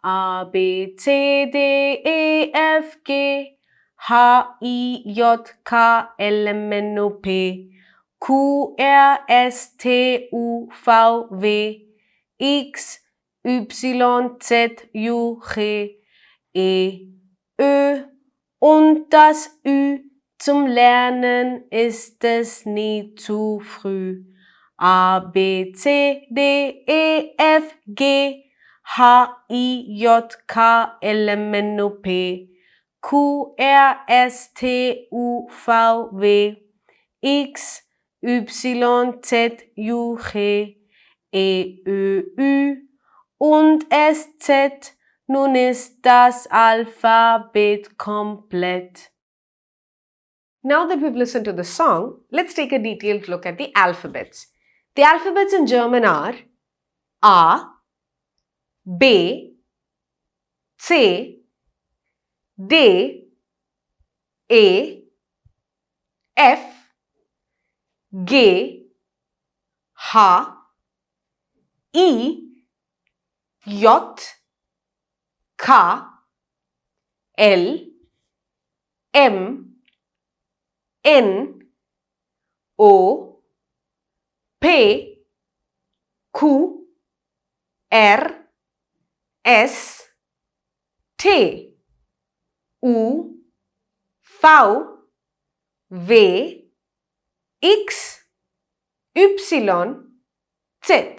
A, B, C, D, E, F, G, H, I, J, K, L, M, N, O, P, Q, R, S, T, U, V, W, X, Y, Z, U, G, E, Ö und das Ü. Zum Lernen ist es nie zu früh. A, B, C, D, E, F, G, H, I, J, K, L, M, N, O, P, Q, R, S, T, U, V, W, X, Y, Z, U, G, E, Ö, Ü und S, Z. Nun ist das Alphabet komplett. Now that we've listened to the song, let's take a detailed look at the alphabets. The alphabets in German are A, B, C, D, E, F, G, H, I, J, K, L, M, N, O, P, Q, R, S, T, U, V, W, X, Y, Z.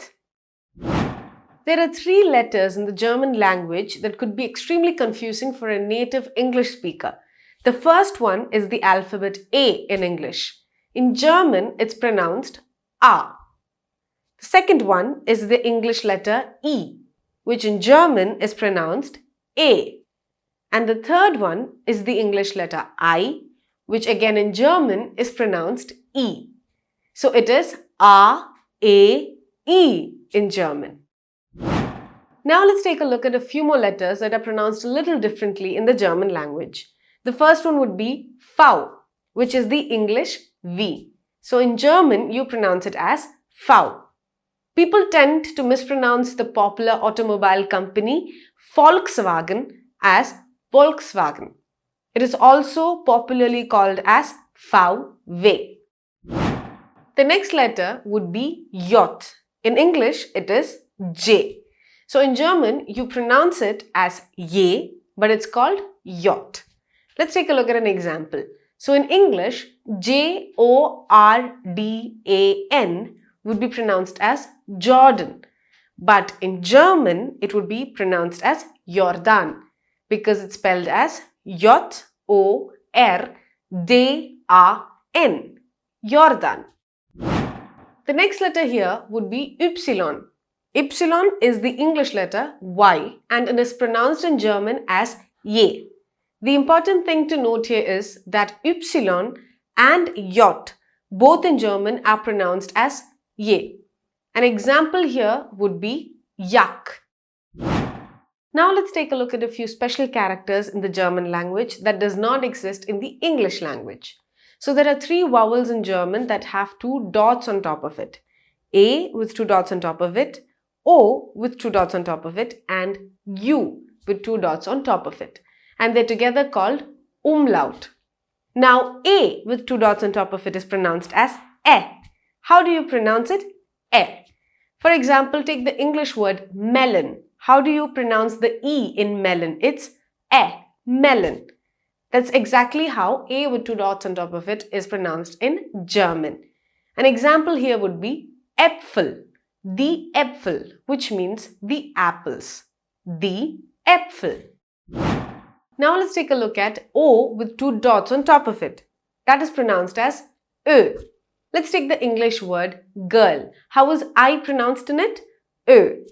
There are 3 letters in the German language that could be extremely confusing for a native English speaker. The first one is the alphabet A in English. In German, it's pronounced A. The second one is the English letter E, which in German is pronounced A. And the third one is the English letter I, which again in German is pronounced E. So it is A, E in German. Now let's take a look at a few more letters that are pronounced a little differently in the German language. The first one would be V, which is the English V. So in German, you pronounce it as V. People tend to mispronounce the popular automobile company Volkswagen as Volkswagen. It is also popularly called as VW. The next letter would be J. In English, it is J. So in German, you pronounce it as J, but it's called J. Let's take a look at an example. So in English, Jordan would be pronounced as Jordan. But in German, it would be pronounced as Jordan because it's spelled as Jordan. Jordan. The next letter here would be Y. Y is the English letter Y and it is pronounced in German as J. The important thing to note here is that Y and J both in German are pronounced as J. An example here would be Yak. Now let's take a look at a few special characters in the German language that does not exist in the English language. So there are 3 vowels in German that have 2 dots on top of it. A with 2 dots on top of it, O with 2 dots on top of it, and U with 2 dots on top of it. And they're together called umlaut. Now A with 2 dots on top of it is pronounced as E. How do you pronounce it? E. For example, take the English word melon. How do you pronounce the E in melon? It's E, melon. That's exactly how A with 2 dots on top of it is pronounced in German. An example here would be Äpfel, die Äpfel, which means the apples. Die Äpfel. Now let's take a look at O with 2 dots on top of it. That is pronounced as Ö. Let's take the English word girl. How is I pronounced in it? Ö.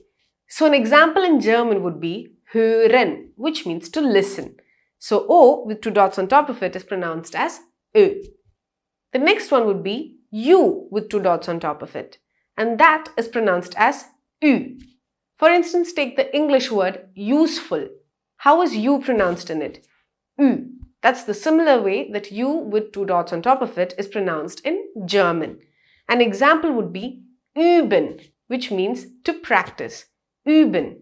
So an example in German would be hören, which means to listen. So O with 2 dots on top of it is pronounced as Ö. The next one would be U with 2 dots on top of it. And that is pronounced as Ü. For instance, take the English word useful. How is U pronounced in it? Ü. That's the similar way that U with 2 dots on top of it is pronounced in German. An example would be üben, which means to practice. Üben.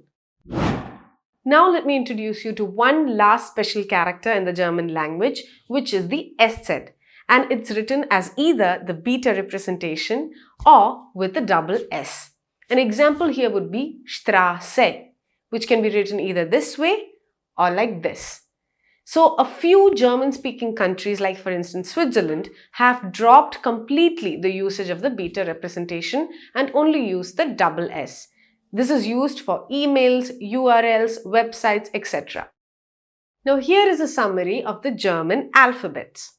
Now let me introduce you to one last special character in the German language, which is the SZ, and it's written as either the beta representation or with the double S. An example here would be Straße, which can be written either this way or like this. So a few German-speaking countries, like for instance Switzerland, have dropped completely the usage of the beta representation and only use the double S. This is used for emails, URLs, websites, etc. Now here is a summary of the German alphabets.